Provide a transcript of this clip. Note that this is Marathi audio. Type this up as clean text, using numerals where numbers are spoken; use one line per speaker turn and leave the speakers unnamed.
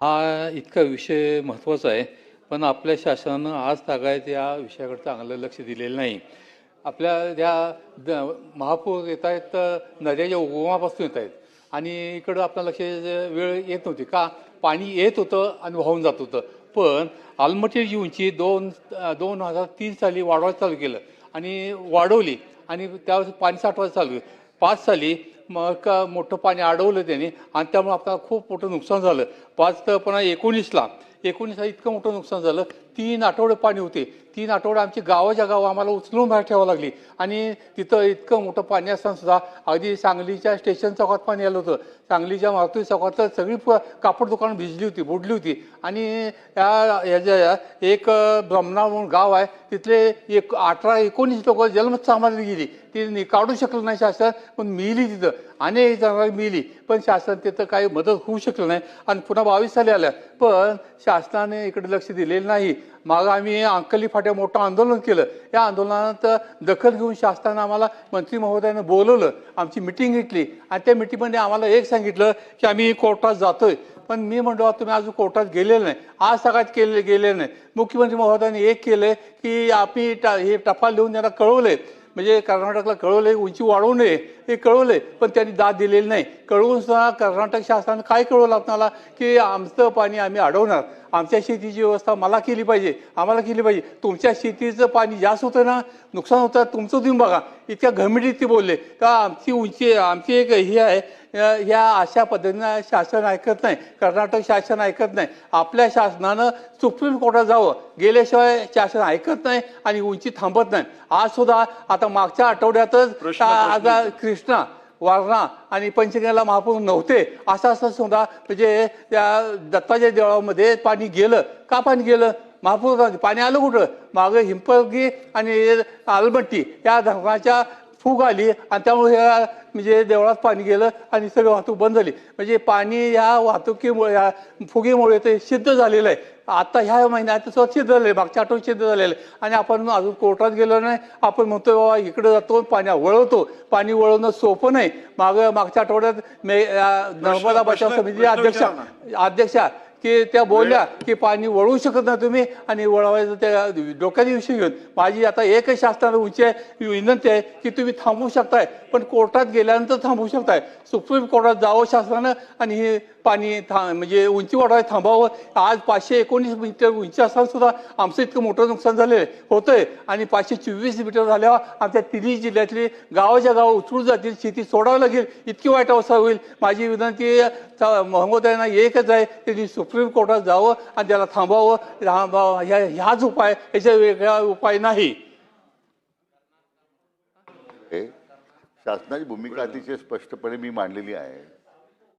हा इतका विषय महत्त्वाचा आहे, पण आपल्या शासनानं आज तागायत या विषयाकडे चांगलं लक्ष दिलेलं नाही. आपल्या महापूर येत आहेत तर नद्याच्या उगमापासून येत आहेत आणि इकडं आपल्या लक्ष वेळ येत नव्हती का, पाणी येत होतं आणि वाहून जात होतं. पण आलमट्टीची उंची 2003 साली वाढवायला चालू केलं आणि वाढवली आणि त्यावेळेस पाणी साठवायचं चालू केलं. 5 साली मग का मोठं पाणी अडवलं त्याने आणि त्यामुळे आपल्याला खूप मोठं नुकसान झालं. 5 तर पुन्हा 19ला इतकं मोठं नुकसान झालं. 3 आठवडे पाणी होते. 3 आठवडे आमची गावाच्या गाव आम्हाला उचलून बाहेर ठेवावं लागली आणि तिथं इतकं मोठं पाणी असताना सुद्धा अगदी सांगलीच्या स्टेशन चौकात पाणी आलं होतं. सांगलीच्या मारुती चौकात सगळी कापड दुकानं भिजली होती, बुडली होती. आणि ह्याच्या एक ब्रह्मनाळ म्हणून गाव आहे, तिथले 18-19 लोक जन्मत सामान्य गेली. ती काढू शकलं नाही शासन, पण मिली तिथं अनेक जणांना मिली, पण शासन तिथं काही मदत होऊ शकलं नाही. आणि पुन्हा 22 साली आल्या, पण शासनाने इकडे लक्ष दिलेलं नाही. मागं आम्ही अंकली फाट्या मोठं आंदोलन केलं. या आंदोलनात दखल घेऊन शासनानं आम्हाला मंत्री महोदयानं बोलवलं, आमची मिटिंग घेतली आणि त्या मिटिंगमध्ये आम्हाला एक सांगितलं की आम्ही कोर्टात जातोय. पण मी म्हणलो तुम्ही अजून कोर्टात गेलेलं नाही, आज सगळ्यात गेलेलं नाही. मुख्यमंत्री महोदयाने एक केलं की आम्ही हे टपाल देऊन त्यांना कळवले, म्हणजे कर्नाटकला कळवले उंची वाढवू नये हे कळवले, पण त्यांनी दाद दिलेली नाही. कळवून सुद्धा कर्नाटक शासनानं काय कळवलं आपल्याला की आमचं पाणी आम्ही अडवणार, आमच्या शेतीची व्यवस्था आम्हाला केली पाहिजे. तुमच्या शेतीचं पाणी जास्त होतं ना, नुकसान होतं, तुमचं तुम्ही बघा. इतक्या घमिडीत ते बोलले का आमची उंची आमची एक ही आहे. ह्या अशा पद्धतीनं शासन ऐकत नाही, कर्नाटक शासन ऐकत नाही. आपल्या शासनानं सुप्रीम कोर्टात जावं, गेल्याशिवाय शासन ऐकत नाही आणि उंची थांबत नाही. आज सुद्धा आता मागच्या आठवड्यातच आता कृष्णा, वारणा आणि पंचगंगेला महापूर नव्हते, असं सुद्धा म्हणजे त्या दत्ताच्या देवळामध्ये पाणी गेलं. का पाणी गेलं? महापूर पाणी आलं कुठं? मागं हिंपरगी आणि आलमट्टी या धरणाच्या फूग आली आणि त्यामुळे म्हणजे देवळात पाणी गेलं आणि सगळी वाहतूक बंद झाली. म्हणजे पाणी ह्या वाहतुकीमुळे, ह्या फुगीमुळे ते सिद्ध झालेलं आहे. आता ह्या महिन्यात सिद्ध झालं आहे, मागच्या आठवड्यात सिद्ध झालेलं आहे. आणि आपण अजून कोर्टात गेलो नाही. आपण म्हणतो बाबा इकडे जातो, पाणी वळवतो. पाणी वळवणं सोपं नाही. मागच्या आठवड्यात नर्मदा बचाव समितीच्या अध्यक्षा की त्या बोलल्या की पाणी वळवू शकत नाही तुम्ही आणि वळवायचं त्या डोक्याचा विषय घेऊन माझी आता एकच शासनाला विनंती आहे की तुम्ही थांबवू शकताय, पण कोर्टात गेल्यानंतर थांबवू शकताय. सुप्रीम कोर्टात जावं शासनानं आणि हे पाणी म्हणजे उंची वाढवायला थांबावं. आज 519 मीटर उंची असताना सुद्धा आमचं इतकं मोठं नुकसान झालेलं होतंय आणि 524 मीटर झाल्यावर आमच्या तिन्ही जिल्ह्यातली गावाच्या गाव उचलून जातील, शेती सोडावं लागेल, इतकी वाईट अवस्था होईल. माझी विनंती महोदयांना एकच आहे, त्यांनी सुप्रीम कोर्टात जावं आणि त्याला थांबावं. ह्याच उपाय, याचा वेगळा उपाय नाही.
शासनाची भूमिका अतिशय स्पष्टपणे मी मांडलेली आहे.